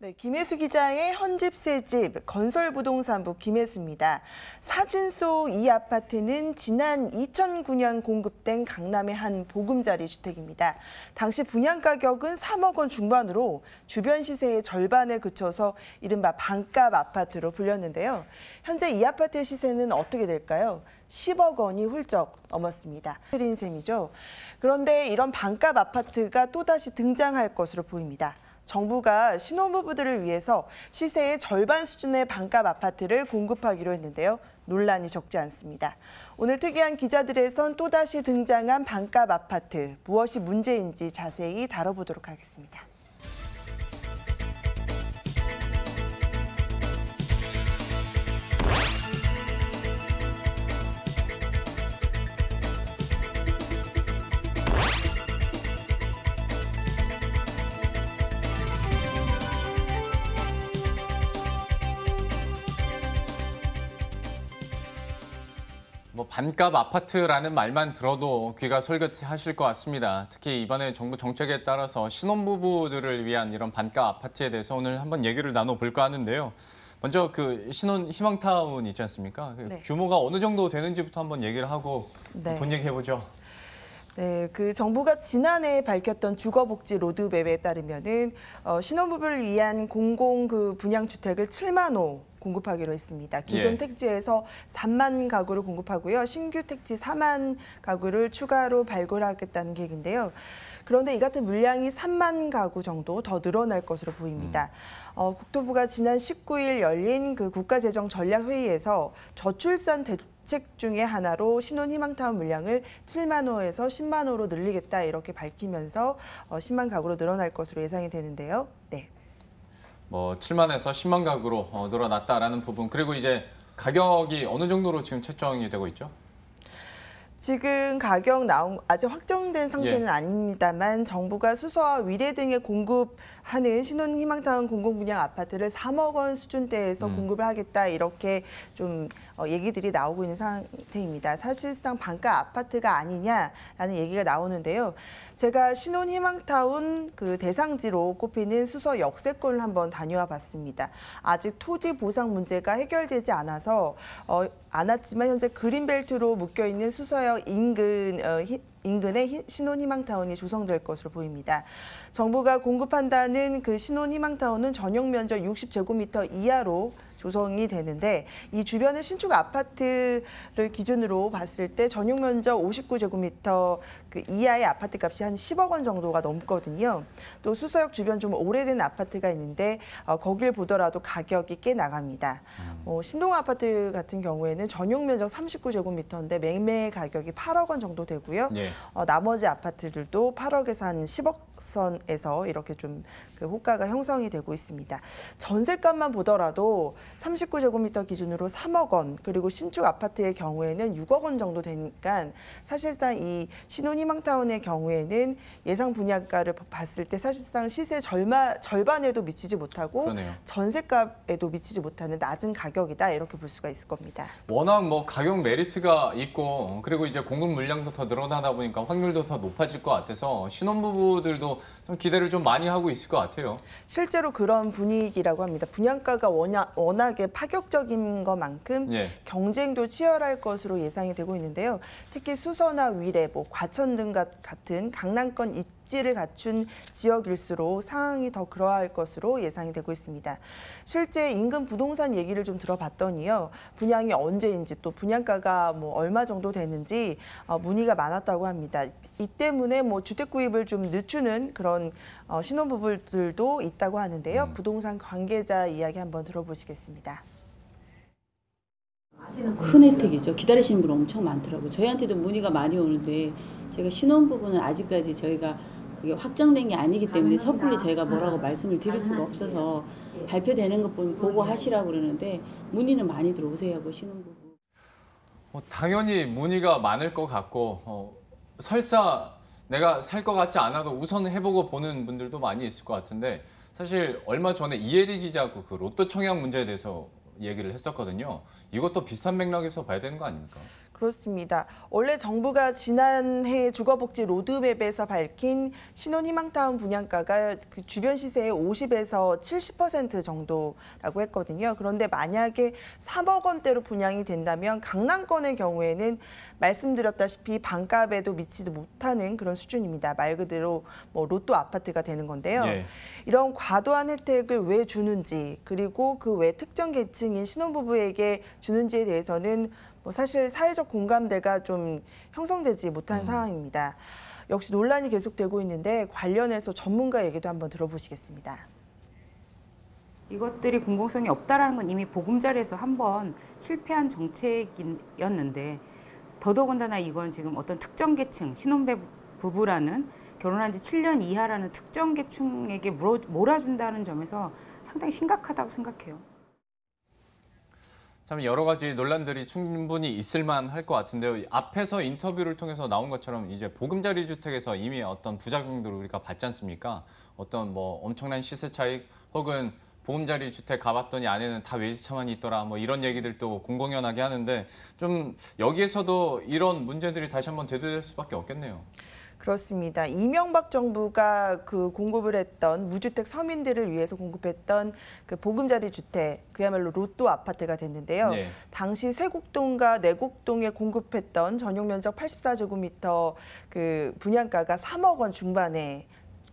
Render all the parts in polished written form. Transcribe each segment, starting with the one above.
네, 김혜수 기자의 헌집 새집 건설부동산부 김혜수입니다. 사진 속 이 아파트는 지난 2009년 공급된 강남의 한 보금자리 주택입니다. 당시 분양 가격은 3억 원 중반으로 주변 시세의 절반에 그쳐서 이른바 반값 아파트로 불렸는데요. 현재 이 아파트의 시세는 어떻게 될까요? 10억 원이 훌쩍 넘었습니다. 흐린 셈이죠. 그런데 이런 반값 아파트가 또다시 등장할 것으로 보입니다. 정부가 신혼부부들을 위해서 시세의 절반 수준의 반값 아파트를 공급하기로 했는데요. 논란이 적지 않습니다. 오늘 특이한 기자들에선 또다시 등장한 반값 아파트, 무엇이 문제인지 자세히 다뤄보도록 하겠습니다. 반값 아파트라는 말만 들어도 귀가 솔깃하실 것 같습니다. 특히 이번에 정부 정책에 따라서 신혼부부들을 위한 이런 반값 아파트에 대해서 오늘 한번 얘기를 나눠볼까 하는데요. 먼저 그 신혼 희망타운 있지 않습니까? 네. 규모가 어느 정도 되는지부터 한번 얘기를 하고 본 얘기 해보죠. 네, 그 정부가 지난해 밝혔던 주거복지 로드맵에 따르면은 신혼부부를 위한 공공 분양 주택을 7만 호 공급하기로 했습니다. 기존 택지에서 3만 가구를 공급하고요. 신규 택지 4만 가구를 추가로 발굴하겠다는 계획인데요. 그런데 이 같은 물량이 3만 가구 정도 더 늘어날 것으로 보입니다. 국토부가 지난 19일 열린 그 국가재정전략회의에서 저출산 대책 중에 하나로 신혼희망타운 물량을 7만 호에서 10만 호로 늘리겠다 이렇게 밝히면서 10만 가구로 늘어날 것으로 예상이 되는데요. 네. 7만에서 10만 가구로 늘어났다라는 부분, 그리고 이제 가격이 어느 정도로 지금 책정이 되고 있죠? 지금 가격 아직 확정된 상태는 아닙니다만 정부가 수서와 위례 등에 공급하는 신혼희망타운 공공분양 아파트를 3억 원 수준대에서 공급을 하겠다 이렇게 좀 얘기들이 나오고 있는 상태입니다. 사실상 반가 아파트가 아니냐라는 얘기가 나오는데요. 제가 신혼희망타운 그 대상지로 꼽히는 수서 역세권을 한번 다녀와 봤습니다. 아직 토지 보상 문제가 해결되지 않았지만 현재 그린벨트로 묶여 있는 수서역 인근의 신혼희망타운이 조성될 것으로 보입니다. 정부가 공급한다는 그 신혼희망타운은 전용 면적 60제곱미터 이하로 조성이 되는데 이 주변의 신축 아파트를 기준으로 봤을 때 전용 면적 59제곱미터 그 이하의 아파트 값이 한 10억 원 정도가 넘거든요. 또 수서역 주변 좀 오래된 아파트가 있는데 거길 보더라도 가격이 꽤 나갑니다. 신동 아파트 같은 경우에는 전용 면적 39제곱미터인데 매매 가격이 8억 원 정도 되고요. 나머지 아파트들도 8억에서 한 10억 선에서 이렇게 좀 그 호가가 형성이 되고 있습니다. 전세값만 보더라도 39제곱미터 기준으로 3억 원, 그리고 신축 아파트의 경우에는 6억 원 정도 되니까 사실상 이 신혼희망타운의 경우에는 예상 분양가를 봤을 때 사실상 시세 절반에도 미치지 못하고 그러네요. 전세값에도 미치지 못하는 낮은 가격이다 이렇게 볼 수가 있을 겁니다. 워낙 가격 메리트가 있고 그리고 이제 공급 물량도 더 늘어나다 보니까 확률도 더 높아질 것 같아서 신혼부부들도 좀 기대를 좀 많이 하고 있을 것 같아요. 실제로 그런 분위기라고 합니다. 분양가가 워낙에 파격적인 것만큼 경쟁도 치열할 것으로 예상이 되고 있는데요. 특히 수서나 위례, 과천 등 같은 강남권 입지를 갖춘 지역일수록 상황이 더 그러할 것으로 예상이 되고 있습니다. 실제 인근 부동산 얘기를 좀 들어봤더니요. 분양이 언제인지 또 분양가가 얼마 정도 되는지 문의가 많았다고 합니다. 이 때문에 주택 구입을 좀 늦추는 그런 신혼부부들도 있다고 하는데요. 부동산 관계자 이야기 한번 들어보시겠습니다. 큰 혜택이죠. 기다리시는 분 엄청 많더라고요. 저희한테도 문의가 많이 오는데 제가 신혼부부는 아직까지 저희가 그게 확정된 게 아니기 때문에 섣불리 저희가 뭐라고 말씀을 드릴 수가 없어서 발표되는 것 보고 하시라고 그러는데 문의는 많이 들어오세요. 신혼부부. 당연히 문의가 많을 것 같고 설사 내가 살 것 같지 않아도 우선 해보고 보는 분들도 많이 있을 것 같은데 사실 얼마 전에 이혜리 기자하고 그 로또 청약 문제에 대해서 얘기를 했었거든요. 이것도 비슷한 맥락에서 봐야 되는 거 아닙니까? 그렇습니다. 원래 정부가 지난해 주거복지 로드맵에서 밝힌 신혼희망타운 분양가가 그 주변 시세의 50에서 70% 정도라고 했거든요. 그런데 만약에 3억 원대로 분양이 된다면 강남권의 경우에는 말씀드렸다시피 반값에도 미치지 못하는 그런 수준입니다. 말 그대로 뭐 로또 아파트가 되는 건데요. 예. 이런 과도한 혜택을 왜 주는지, 그리고 그 왜 특정 계층인 신혼부부에게 주는지에 대해서는 뭐 사실 사회적 공감대가 좀 형성되지 못한 상황입니다. 역시 논란이 계속되고 있는데 관련해서 전문가 얘기도 한번 들어보시겠습니다. 이것들이 공공성이 없다라는 건 이미 보금자리에서 한번 실패한 정책이었는데 더더군다나 이건 지금 어떤 특정 계층, 신혼부부라는 결혼한 지 7년 이하라는 특정 계층에게 몰아준다는 점에서 상당히 심각하다고 생각해요. 참 여러 가지 논란들이 충분히 있을 만할 것 같은데요. 앞에서 인터뷰를 통해서 나온 것처럼 이제 보금자리 주택에서 이미 어떤 부작용들을 우리가 봤지 않습니까? 어떤 뭐 엄청난 시세 차익 혹은 보금자리 주택 가봤더니 안에는 다 외지차만 있더라 뭐 이런 얘기들도 공공연하게 하는데 좀 여기에서도 이런 문제들이 다시 한번 대두될 수밖에 없겠네요. 그렇습니다. 이명박 정부가 그 공급을 했던 무주택 서민들을 위해서 공급했던 그 보금자리 주택, 그야말로 로또 아파트가 됐는데요. 네. 당시 세곡동과 내곡동에 공급했던 전용 면적 84제곱미터 그 분양가가 3억 원 중반에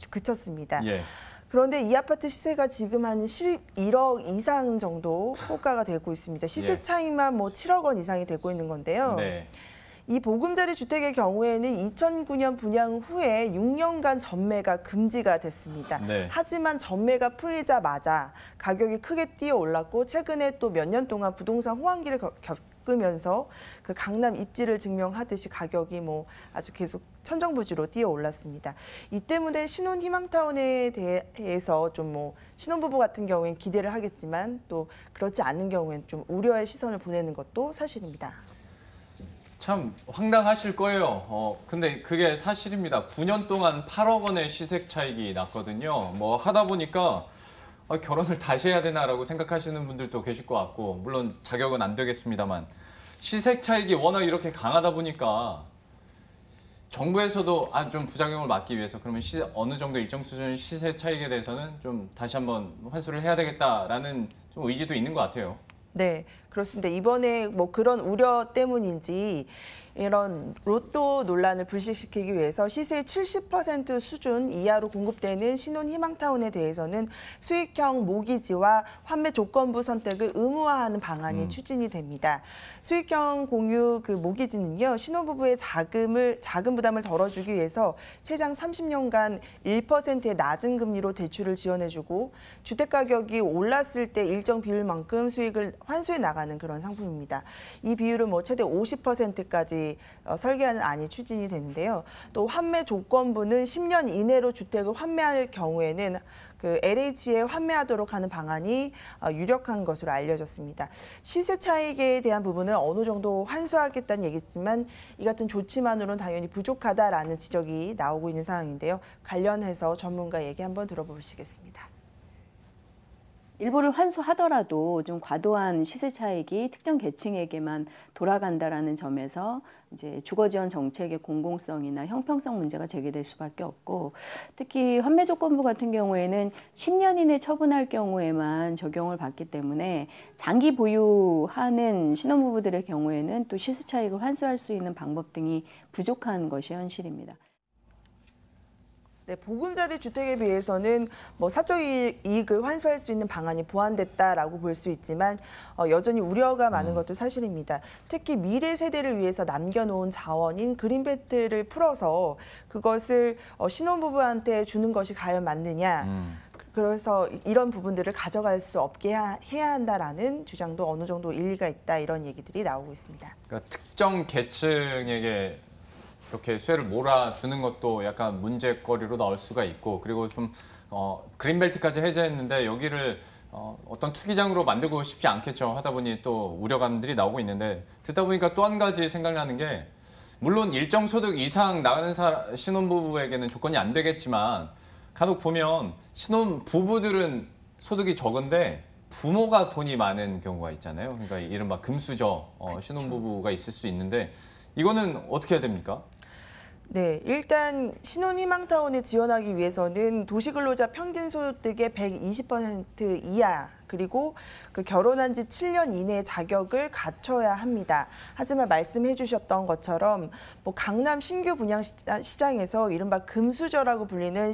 그쳤습니다. 예. 그런데 이 아파트 시세가 지금 한 11억 이상 정도 호가가 되고 있습니다. 시세 예. 차이만 뭐 7억 원 이상이 되고 있는 건데요. 네. 이 보금자리 주택의 경우에는 2009년 분양 후에 6년간 전매가 금지가 됐습니다. 네. 하지만 전매가 풀리자마자 가격이 크게 뛰어 올랐고 최근에 또 몇 년 동안 부동산 호황기를 겪으면서 그 강남 입지를 증명하듯이 가격이 뭐 아주 계속 천정부지로 뛰어 올랐습니다. 이 때문에 신혼희망타운에 대해서 좀 뭐 신혼부부 같은 경우엔 기대를 하겠지만 또 그렇지 않은 경우엔 좀 우려의 시선을 보내는 것도 사실입니다. 참 황당하실 거예요. 근데 그게 사실입니다. 9년 동안 8억 원의 시세 차익이 났거든요. 뭐 하다 보니까 결혼을 다시 해야 되나라고 생각하시는 분들도 계실 것 같고 물론 자격은 안 되겠습니다만 시세 차익이 워낙 이렇게 강하다 보니까 정부에서도 좀 부작용을 막기 위해서 그러면 어느 정도 일정 수준의 시세 차익에 대해서는 좀 다시 한번 환수를 해야 되겠다라는 좀 의지도 있는 것 같아요. 네, 그렇습니다. 이번에 뭐 그런 우려 때문인지 이런 로또 논란을 불식시키기 위해서 시세 70% 수준 이하로 공급되는 신혼희망타운에 대해서는 수익형 모기지와 환매 조건부 선택을 의무화하는 방안이 추진이 됩니다. 수익형 공유 그 모기지는요, 신혼부부의 자금 부담을 덜어주기 위해서 최장 30년간 1%의 낮은 금리로 대출을 지원해주고 주택 가격이 올랐을 때 일정 비율만큼 수익을 환수해 나가는 그런 상품입니다. 이 비율을 뭐 최대 50%까지 설계하는 안이 추진이 되는데요. 또 환매 조건부는 10년 이내로 주택을 환매할 경우에는 그 LH에 환매하도록 하는 방안이 유력한 것으로 알려졌습니다. 시세 차익에 대한 부분을 어느 정도 환수하겠다는 얘기지만 이 같은 조치만으로는 당연히 부족하다라는 지적이 나오고 있는 상황인데요. 관련해서 전문가 얘기 한번 들어보시겠습니다. 일부를 환수하더라도 좀 과도한 시세 차익이 특정 계층에게만 돌아간다라는 점에서 이제 주거지원 정책의 공공성이나 형평성 문제가 제기될 수밖에 없고 특히 환매 조건부 같은 경우에는 10년 이내 처분할 경우에만 적용을 받기 때문에 장기 보유하는 신혼부부들의 경우에는 또 시세 차익을 환수할 수 있는 방법 등이 부족한 것이 현실입니다. 네, 보금자리 주택에 비해서는 뭐 사적 이익을 환수할 수 있는 방안이 보완됐다라고 볼 수 있지만 여전히 우려가 많은 것도 사실입니다. 특히 미래 세대를 위해서 남겨놓은 자원인 그린벨트를 풀어서 그것을 신혼부부한테 주는 것이 과연 맞느냐. 그래서 이런 부분들을 가져갈 수 없게 해야 한다라는 주장도 어느 정도 일리가 있다 이런 얘기들이 나오고 있습니다. 그러니까 특정 계층에게 이렇게 수혜를 몰아주는 것도 약간 문제거리로 나올 수가 있고 그리고 좀 그린벨트까지 해제했는데 여기를 어떤 투기장으로 만들고 싶지 않겠죠. 하다 보니 또 우려감들이 나오고 있는데 듣다 보니까 또 한 가지 생각나는 게 물론 일정 소득 이상 나가는 신혼부부에게는 조건이 안 되겠지만 간혹 보면 신혼부부들은 소득이 적은데 부모가 돈이 많은 경우가 있잖아요. 그러니까 이른바 금수저 신혼부부가 있을 수 있는데 이거는 어떻게 해야 됩니까? 네, 일단 신혼희망타운에 지원하기 위해서는 도시근로자 평균 소득의 120% 이하 그리고 그 결혼한 지 7년 이내의 자격을 갖춰야 합니다. 하지만 말씀해 주셨던 것처럼 뭐 강남 신규 분양 시장에서 이른바 금수저라고 불리는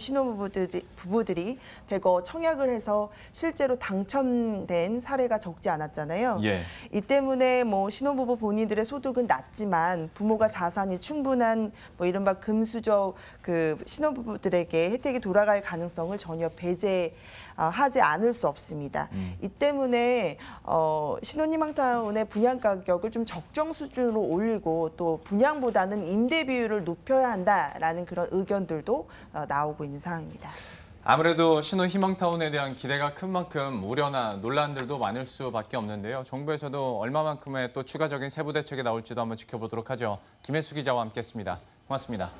부부들이 대거 청약을 해서 실제로 당첨된 사례가 적지 않았잖아요. 예. 이 때문에 뭐 신혼부부 본인들의 소득은 낮지만 부모가 자산이 충분한 뭐 이른바 금수저 그 신혼부부들에게 혜택이 돌아갈 가능성을 전혀 배제하지 않을 수 없습니다. 이 때문에 신혼희망타운의 분양 가격을 좀 적정 수준으로 올리고 또 분양보다는 임대 비율을 높여야 한다라는 그런 의견들도 나오고 있는 상황입니다. 아무래도 신혼희망타운에 대한 기대가 큰 만큼 우려나 논란들도 많을 수밖에 없는데요. 정부에서도 얼마만큼의 또 추가적인 세부 대책이 나올지도 한번 지켜보도록 하죠. 김혜수 기자와 함께했습니다. 고맙습니다.